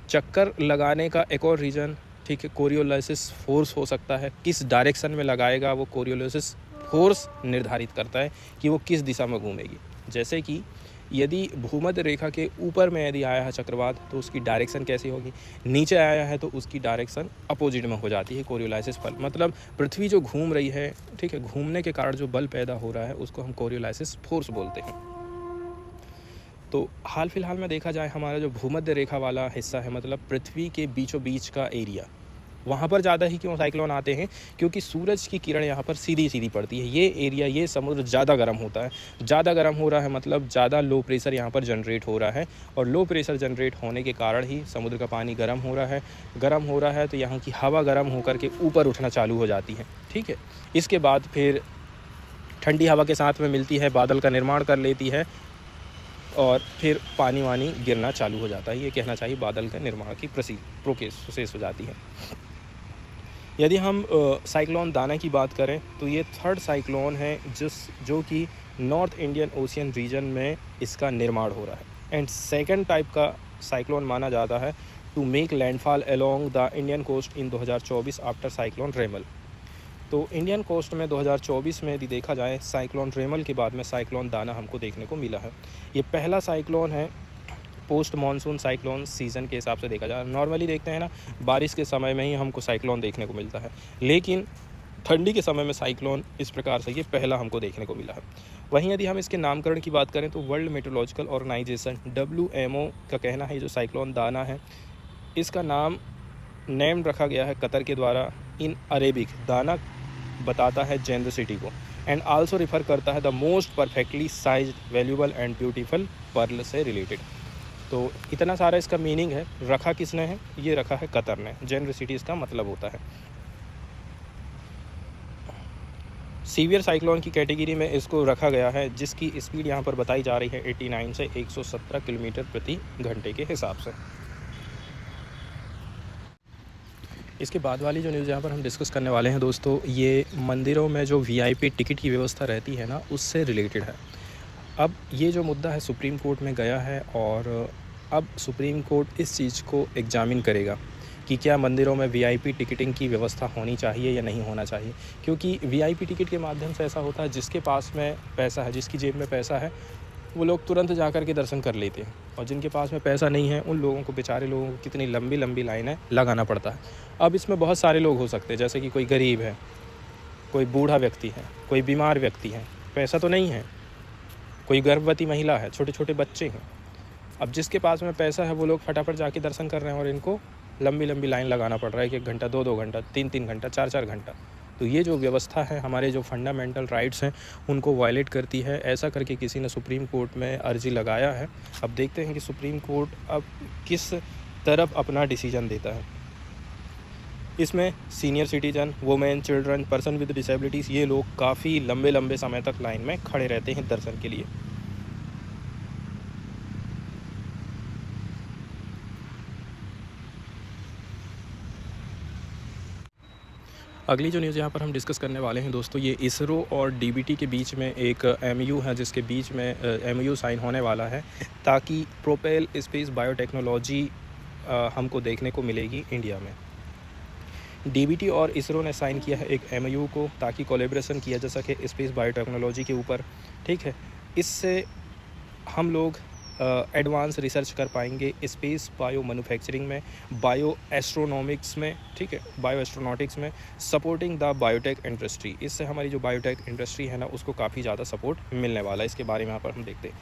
चक्कर लगाने का एक और रीज़न, ठीक है, कोरियोलाइसिस फोर्स हो सकता है। किस डायरेक्शन में लगाएगा वो कोरियोलाइसिस फोर्स निर्धारित करता है कि वो किस दिशा में घूमेगी। जैसे कि यदि भूमध्य रेखा के ऊपर में यदि आया है चक्रवात, तो उसकी डायरेक्शन कैसी होगी? नीचे आया है तो उसकी डायरेक्शन अपोजिट में हो जाती है कोरियोलाइसिस बल। मतलब पृथ्वी जो घूम रही है, ठीक है, घूमने के कारण जो बल पैदा हो रहा है उसको हम कोरियोलाइसिस फोर्स बोलते हैं। तो हाल फिलहाल में देखा जाए, हमारा जो भूमध्य रेखा वाला हिस्सा है, मतलब पृथ्वी के बीचों बीच का एरिया, वहाँ पर ज़्यादा ही क्यों साइक्लोन आते हैं? क्योंकि सूरज की किरण यहाँ पर सीधी सीधी पड़ती है। ये एरिया, ये समुद्र ज़्यादा गर्म होता है। ज़्यादा गर्म हो रहा है मतलब ज़्यादा लो प्रेशर यहाँ पर जनरेट हो रहा है, और लो प्रेशर जनरेट होने के कारण ही समुद्र का पानी गर्म हो रहा है। गर्म हो रहा है तो यहाँ की हवा गर्म होकर के ऊपर उठना चालू हो जाती है। ठीक है, इसके बाद फिर ठंडी हवा के साथ में मिलती है, बादल का निर्माण कर लेती है, और फिर पानी वानी गिरना चालू हो जाता है। ये कहना चाहिए बादल के निर्माण की प्रोसेस हो जाती है। यदि हम साइक्लोन दाना की बात करें, तो ये थर्ड साइक्लोन है जो कि नॉर्थ इंडियन ओशियन रीजन में इसका निर्माण हो रहा है। एंड सेकंड टाइप का साइक्लोन माना जाता है to make landfall along the Indian coast in 2024 after cyclone Remal. तो इंडियन कोस्ट में 2024 में यदि देखा जाए, साइक्लोन रेमल के बाद में साइक्लोन दाना हमको देखने को मिला है। ये पहला साइक्लोन है पोस्ट मानसून साइक्लोन सीज़न के हिसाब से देखा जाए। नॉर्मली देखते हैं ना, बारिश के समय में ही हमको साइक्लोन देखने को मिलता है, लेकिन ठंडी के समय में साइक्लोन इस प्रकार से ये पहला हमको देखने को मिला है। वहीं यदि हम इसके नामकरण की बात करें, तो वर्ल्ड मेट्रोलॉजिकल ऑर्गेनाइजेशन WMO का कहना है जो साइक्लोन दाना है, इसका नेम रखा गया है कतर के द्वारा। इन अरेबिक दाना बताता है जेंडर सिटी को, एंड आल्सो रिफ़र करता है the most perfectly sized valuable and beautiful pearl से रिलेटेड। तो इतना सारा इसका मीनिंग है। रखा किसने है? ये रखा है कतर ने। जेनर सिटी इसका मतलब होता है। सीवियर साइक्लोन की कैटेगरी में इसको रखा गया है, जिसकी स्पीड यहाँ पर बताई जा रही है 89 से 117 किलोमीटर प्रति घंटे के हिसाब से। इसके बाद वाली जो न्यूज़ यहाँ पर हम डिस्कस करने वाले हैं दोस्तों, ये मंदिरों में जो VIP टिकट की व्यवस्था रहती है ना, उससे रिलेटेड है। अब ये जो मुद्दा है सुप्रीम कोर्ट में गया है, और अब सुप्रीम कोर्ट इस चीज़ को एग्जामिन करेगा कि क्या मंदिरों में VIP टिकटिंग की व्यवस्था होनी चाहिए या नहीं होना चाहिए। क्योंकि VIP टिकट के माध्यम से ऐसा होता है, जिसके पास में पैसा है, जिसकी जेब में पैसा है, वो लोग तुरंत जा कर के दर्शन कर लेते हैं, और जिनके पास में पैसा नहीं है, उन लोगों को, बेचारे लोगों को कितनी लंबी लंबी लाइनें लगाना पड़ता है। अब इसमें बहुत सारे लोग हो सकते हैं, जैसे कि कोई गरीब है, कोई बूढ़ा व्यक्ति है, कोई बीमार व्यक्ति है, पैसा तो नहीं है, कोई गर्भवती महिला है, छोटे छोटे बच्चे हैं। अब जिसके पास में पैसा है वो लोग फटाफट जाके दर्शन कर रहे हैं, और इनको लंबी लंबी लाइन लगाना पड़ रहा है, 1 घंटा, 2 घंटा, 3 घंटा, 4 घंटा। तो ये जो व्यवस्था है, हमारे जो फंडामेंटल राइट्स हैं उनको वायलेट करती है। ऐसा करके किसी ने सुप्रीम कोर्ट में अर्जी लगाया है। अब देखते हैं कि सुप्रीम कोर्ट अब किस तरफ अपना डिसीजन देता है। इसमें senior citizen, women, children, person with disabilities, ये लोग काफ़ी लंबे लंबे समय तक लाइन में खड़े रहते हैं दर्शन के लिए। अगली जो न्यूज़ यहाँ पर हम डिस्कस करने वाले हैं दोस्तों, ये इसरो और DBT के बीच में एक MOU है, जिसके बीच में MOU साइन होने वाला है, ताकि प्रोपेल स्पेस बायोटेक्नोलॉजी हमको देखने को मिलेगी इंडिया में। DBT और इसरो ने साइन किया है एक MOU को, ताकि कोलैबोरेशन किया जा सके स्पेस बायोटेक्नोलॉजी के ऊपर। ठीक है, इससे हम लोग एडवांस रिसर्च कर पाएंगे स्पेस बायो मैन्युफैक्चरिंग में, बायो एस्ट्रोनॉमिक्स में, ठीक है, बायो एस्ट्रोनॉटिक्स में, सपोर्टिंग द बायोटेक इंडस्ट्री। इससे हमारी जो बायोटेक इंडस्ट्री है ना, उसको काफ़ी ज़्यादा सपोर्ट मिलने वाला है। इसके बारे में यहाँ पर हम देखते हैं,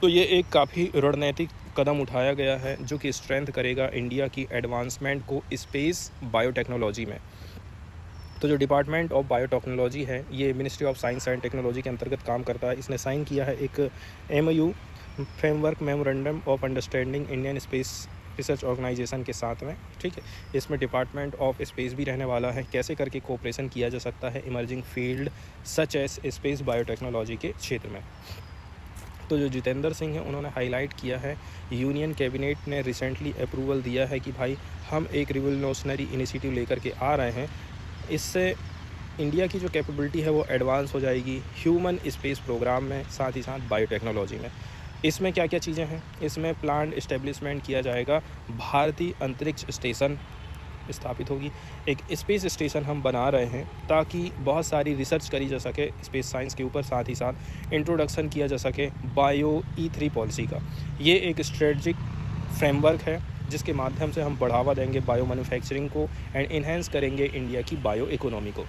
तो ये एक काफ़ी रणनीतिक कदम उठाया गया है, जो कि स्ट्रेंथ करेगा इंडिया की एडवांसमेंट को स्पेस बायोटेक्नोलॉजी में। तो जो डिपार्टमेंट ऑफ बायोटेक्नोलॉजी है, ये ministry of science and technology के अंतर्गत काम करता है। इसने साइन किया है एक MOU framework memorandum of understanding Indian space research organisation के साथ में, ठीक है। इसमें डिपार्टमेंट ऑफ स्पेस भी रहने वाला है, कैसे करके कोऑपरेशन किया जा सकता है emerging field such as space biotechnology के क्षेत्र में। तो जो जितेंद्र सिंह हैं उन्होंने हाईलाइट किया है, यूनियन कैबिनेट ने रिसेंटली अप्रूवल दिया है कि भाई हम एक रिवोल्यूशनरी इनिशिएटिव लेकर के आ रहे हैं। इससे इंडिया की जो कैपेबिलिटी है वो एडवांस हो जाएगी ह्यूमन स्पेस प्रोग्राम में, साथ ही साथ बायोटेक्नोलॉजी में। इसमें क्या क्या चीज़ें हैं, इसमें प्लान इस्टेब्लिशमेंट किया जाएगा, भारतीय अंतरिक्ष स्टेशन स्थापित होगी। एक स्पेस स्टेशन हम बना रहे हैं ताकि बहुत सारी रिसर्च करी जा सके स्पेस साइंस के ऊपर, साथ ही साथ इंट्रोडक्शन किया जा सके बायो E3 पॉलिसी का। ये एक स्ट्रेटजिक फ्रेमवर्क है जिसके माध्यम से हम बढ़ावा देंगे बायो मैन्युफैक्चरिंग को एंड इन्हेंस करेंगे इंडिया की बायो इकोनॉमी को।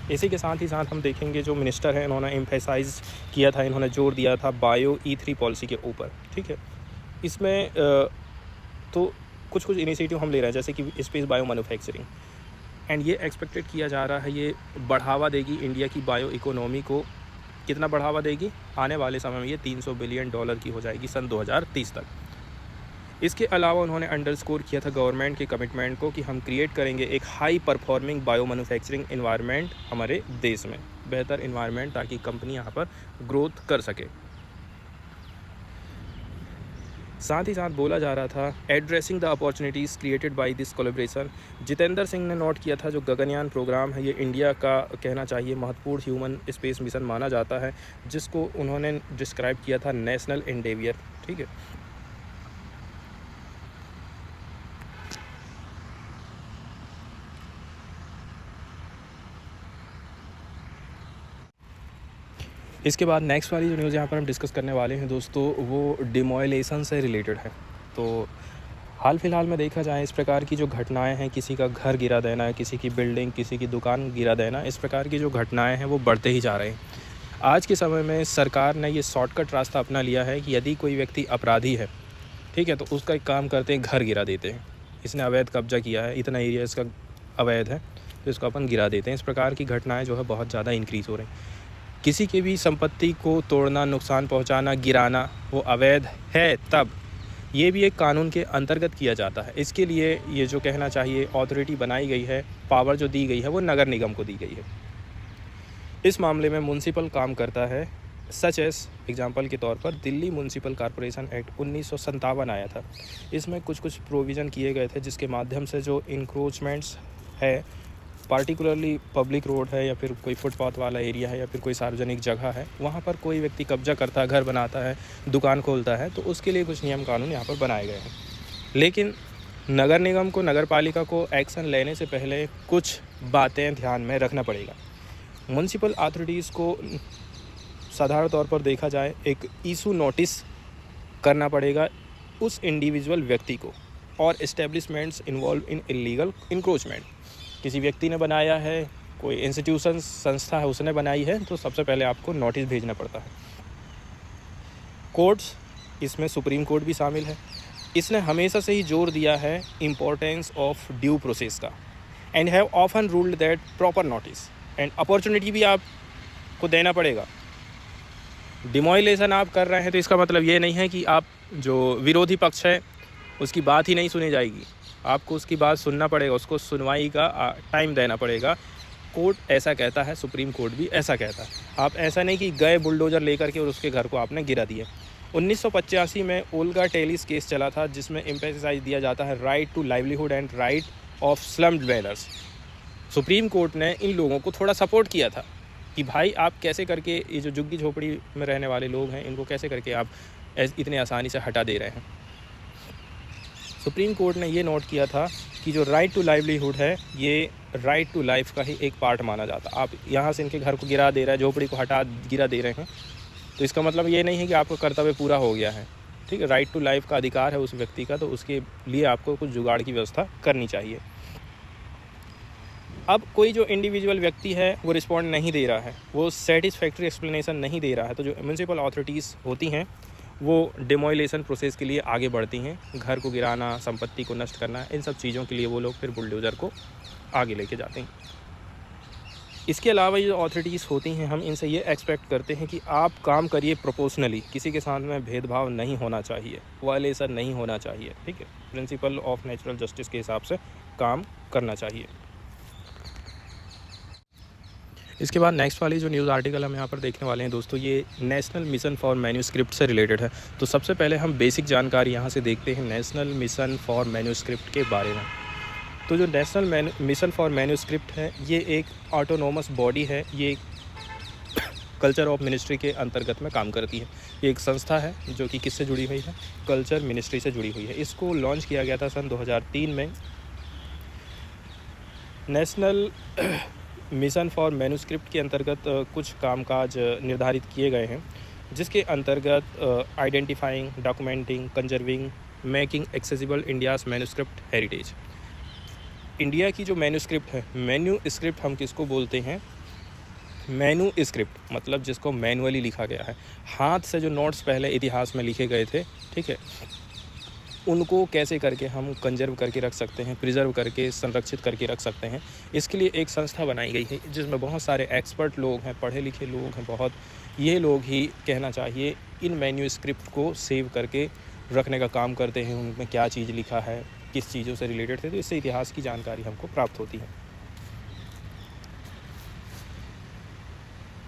इसी के साथ ही साथ हम देखेंगे जो मिनिस्टर हैं इन्होंने एम्फेसाइज किया था, इन्होंने जोर दिया था बायो E3 पॉलिसी के ऊपर, ठीक है। इसमें तो कुछ इनिशिएटिव हम ले रहे हैं जैसे कि स्पेस बायो मैन्युफैक्चरिंग, एंड ये एक्सपेक्टेड किया जा रहा है ये बढ़ावा देगी इंडिया की बायो इकोनॉमी को। कितना बढ़ावा देगी, आने वाले समय में ये $300 बिलियन की हो जाएगी सन 2030 तक। इसके अलावा उन्होंने अंडरस्कोर किया था गवर्नमेंट के कमिटमेंट को कि हम क्रिएट करेंगे एक high performing bio manufacturing environment हमारे देश में, बेहतर इन्वायरमेंट ताकि कंपनी यहाँ पर ग्रोथ कर सके। साथ ही साथ बोला जा रहा था addressing the opportunities created by this collaboration. Jitendra Singh ने नोट किया था जो गगनयान प्रोग्राम है ये इंडिया का कहना चाहिए महत्वपूर्ण ह्यूमन स्पेस मिशन माना जाता है, जिसको उन्होंने डिस्क्राइब किया था नेशनल एंडेवियर, ठीक है। इसके बाद नेक्स्ट वाली जो न्यूज़ यहाँ पर हम डिस्कस करने वाले हैं दोस्तों वो डिमोलेशन से रिलेटेड है। तो हाल फिलहाल में देखा जाए इस प्रकार की जो घटनाएं हैं, किसी का घर गिरा देना, किसी की बिल्डिंग, किसी की दुकान गिरा देना, इस प्रकार की जो घटनाएं हैं वो बढ़ते ही जा रहे हैं। आज के समय में सरकार ने ये शॉर्टकट रास्ता अपना लिया है कि यदि कोई व्यक्ति अपराधी है, ठीक है, तो उसका एक काम करते हैं, घर गिरा देते हैं। इसने अवैध कब्जा किया है, इतना एरिया इसका अवैध है तो इसको अपन गिरा देते हैं। इस प्रकार की घटनाएँ जो है बहुत ज़्यादा इंक्रीज़ हो रही हैं। किसी की भी संपत्ति को तोड़ना, नुकसान पहुंचाना, गिराना वो अवैध है, तब ये भी एक कानून के अंतर्गत किया जाता है। इसके लिए ये जो कहना चाहिए अथॉरिटी बनाई गई है, पावर जो दी गई है वो नगर निगम को दी गई है। इस मामले में म्युनिसिपल काम करता है, सच एस एग्जांपल के तौर पर दिल्ली म्युनिसिपल कॉरपोरेशन एक्ट 1957 आया था। इसमें कुछ प्रोविज़न किए गए थे जिसके माध्यम से जो इंक्रोचमेंट्स है, पार्टिकुलरली पब्लिक रोड है या फिर कोई फुटपाथ वाला एरिया है या फिर कोई सार्वजनिक जगह है, वहाँ पर कोई व्यक्ति कब्जा करता है, घर बनाता है, दुकान खोलता है, तो उसके लिए कुछ नियम कानून यहाँ पर बनाए गए हैं। लेकिन नगर निगम को, नगर पालिका को एक्शन लेने से पहले कुछ बातें ध्यान में रखना पड़ेगा। म्युनिसिपल अथॉरिटीज़ को साधारण तौर पर देखा जाए एक इशू नोटिस करना पड़ेगा उस इंडिविजुअल व्यक्ति को और establishments involve in illegal encroachment. किसी व्यक्ति ने बनाया है, कोई इंस्टीट्यूशन संस्था है उसने बनाई है, तो सबसे पहले आपको नोटिस भेजना पड़ता है। कोर्ट्स, इसमें सुप्रीम कोर्ट भी शामिल है। इसने हमेशा से ही जोर दिया है इम्पोर्टेंस ऑफ ड्यू प्रोसेस का and have often ruled that proper notice and opportunity भी आपको देना पड़ेगा। डिमोलेशन आप कर रहे हैं तो इसका मतलब ये नहीं है कि आप जो विरोधी पक्ष है उसकी बात ही नहीं सुनी जाएगी, आपको उसकी बात सुनना पड़ेगा, उसको सुनवाई का टाइम देना पड़ेगा। कोर्ट ऐसा कहता है, सुप्रीम कोर्ट भी ऐसा कहता है। आप ऐसा नहीं कि गए बुलडोज़र लेकर के और उसके घर को आपने गिरा दिया। 1985 में ओल्गा टेलिस केस चला था जिसमें एम्फेसाइज दिया जाता है right to livelihood and right of slum dwellers. Supreme court ने इन लोगों को थोड़ा सपोर्ट किया था कि भाई आप कैसे करके ये जो झुग्गी झोपड़ी में रहने वाले लोग हैं इनको कैसे करके आप इतने आसानी से हटा दे रहे हैं। सुप्रीम कोर्ट ने ये नोट किया था कि जो राइट टू लाइवलीहुड है ये राइट टू लाइफ का ही एक पार्ट माना जाता है। आप यहाँ से इनके घर को गिरा दे रहे हैं, झोपड़ी को हटा गिरा दे रहे हैं, तो इसका मतलब ये नहीं है कि आपका कर्तव्य पूरा हो गया है, ठीक है। राइट टू लाइफ का अधिकार है उस व्यक्ति का, तो उसके लिए आपको कुछ जुगाड़ की व्यवस्था करनी चाहिए। अब कोई जो इंडिविजुअल व्यक्ति है वो रिस्पॉन्ड नहीं दे रहा है, वो सेटिस्फैक्ट्री एक्सप्लेनेशन नहीं दे रहा है, तो जो म्युनिसिपल अथॉरिटीज़ होती हैं वो डिमोलेशन प्रोसेस के लिए आगे बढ़ती हैं। घर को गिराना, संपत्ति को नष्ट करना, इन सब चीज़ों के लिए वो लोग फिर बुलडोज़र को आगे लेके जाते हैं। इसके अलावा ये जो अथॉरिटीज़ होती हैं, हम इनसे ये एक्सपेक्ट करते हैं कि आप काम करिए प्रोपोर्शनली, किसी के साथ में भेदभाव नहीं होना चाहिए, वायलेशन नहीं होना चाहिए, ठीक है। प्रिंसिपल ऑफ नेचुरल जस्टिस के हिसाब से काम करना चाहिए। इसके बाद नेक्स्ट वाली जो न्यूज़ आर्टिकल हम यहाँ पर देखने वाले हैं दोस्तों, ये नेशनल मिशन फॉर मैन्यूस्क्रिप्ट से रिलेटेड है। तो सबसे पहले हम बेसिक जानकारी यहाँ से देखते हैं नेशनल मिशन फॉर मैन्यूस्क्रिप्ट के बारे में। तो जो नेशनल मिशन फॉर मैन्यूस्क्रिप्ट है, ये एक ऑटोनोमस बॉडी है, ये कल्चर ऑफ मिनिस्ट्री के अंतर्गत में काम करती है। ये एक संस्था है जो कि किससे जुड़ी हुई है, कल्चर मिनिस्ट्री से जुड़ी हुई है। इसको लॉन्च किया गया था सन 2003 में। नेशनल मिशन फॉर मैन्यूस्क्रिप्ट के अंतर्गत कुछ कामकाज निर्धारित किए गए हैं, जिसके अंतर्गत identifying, documenting, conserving, making accessible India's manuscript heritage. India की जो मैन्यूस्क्रिप्ट है, मैन्यूस्क्रिप्ट हम किसको बोलते हैं, मैन्यूस्क्रिप्ट मतलब जिसको मैनुअली लिखा गया है, हाथ से जो नोट्स पहले इतिहास में लिखे गए थे, ठीक है, उनको कैसे करके हम कंजर्व करके रख सकते हैं, प्रिजर्व करके संरक्षित करके रख सकते हैं। इसके लिए एक संस्था बनाई गई है जिसमें बहुत सारे एक्सपर्ट लोग हैं, पढ़े लिखे लोग हैं बहुत। ये लोग ही कहना चाहिए इन मैन्यूस्क्रिप्ट को सेव करके रखने का काम करते हैं। उनमें क्या चीज़ लिखा है, किस चीज़ों से रिलेटेड थे, तो इससे इतिहास की जानकारी हमको प्राप्त होती है।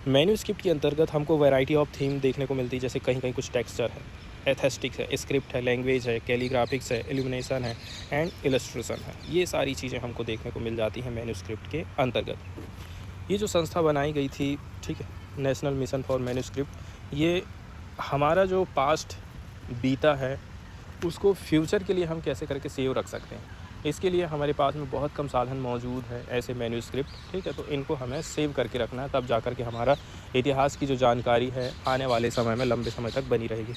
मैन्यूस्क्रिप्ट के अंतर्गत हमको वैरायटी ऑफ थीम देखने को मिलती है, जैसे कहीं कहीं कुछ टेक्सचर है, एथेस्टिक्स है, स्क्रिप्ट है, लैंग्वेज है, कैलीग्राफिक्स है, इल्यूमिनेशन है एंड इलस्ट्रेशन है। ये सारी चीज़ें हमको देखने को मिल जाती हैं मैन्यूस्क्रिप्ट के अंतर्गत। ये जो संस्था बनाई गई थी, ठीक है, नेशनल मिशन फॉर मैन्यूस्क्रिप्ट, ये हमारा जो पास्ट बीता है उसको फ्यूचर के लिए हम कैसे करके सेव रख सकते हैं। इसके लिए हमारे पास में बहुत कम साधन मौजूद है ऐसे मैन्यूस्क्रिप्ट, ठीक है। तो इनको हमें सेव करके रखना है, तब जा कर के हमारा इतिहास की जो जानकारी है आने वाले समय में लंबे समय तक बनी रहेगी।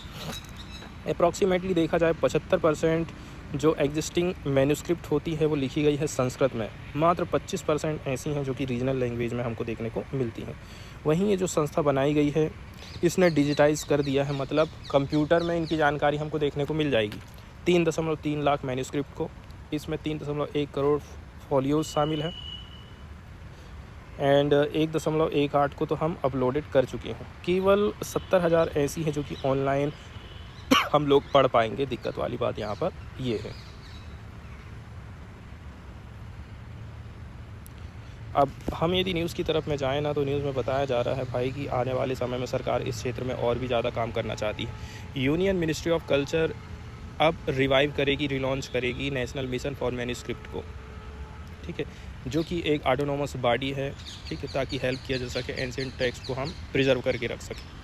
अप्रॉक्सीमेटली देखा जाए 75% जो एग्जिस्टिंग मैन्यूस्क्रिप्ट होती है वो लिखी गई है संस्कृत में। मात्र 25% ऐसी हैं जो कि रीजनल लैंग्वेज में हमको देखने को मिलती हैं। वहीं ये जो संस्था बनाई गई है, इसने डिजिटाइज़ कर दिया है, मतलब कंप्यूटर में इनकी जानकारी हमको देखने को मिल जाएगी। 3.3 लाख मैन्यूस्क्रिप्ट को, इसमें 3.1 करोड़ फॉलियोज शामिल है एंड 1.18 को तो हम अपलोडेड कर चुके हैं। केवल 70,000 ऐसी हैं जो कि ऑनलाइन हम लोग पढ़ पाएंगे। दिक्कत वाली बात यहाँ पर ये है। अब हम यदि न्यूज़ की तरफ में जाएँ ना, तो न्यूज़ में बताया जा रहा है भाई कि आने वाले समय में सरकार इस क्षेत्र में और भी ज़्यादा काम करना चाहती है। यूनियन मिनिस्ट्री ऑफ कल्चर अब रिवाइव करेगी, रिलॉन्च करेगी नेशनल मिशन फॉर मैन्यूस्क्रिप्ट को, ठीक है, जो कि एक ऑटोनोमस बॉडी है, ठीक है, ताकि हेल्प किया जा सके एंशिएंट टेक्स्ट को हम प्रिजर्व करके रख सकें।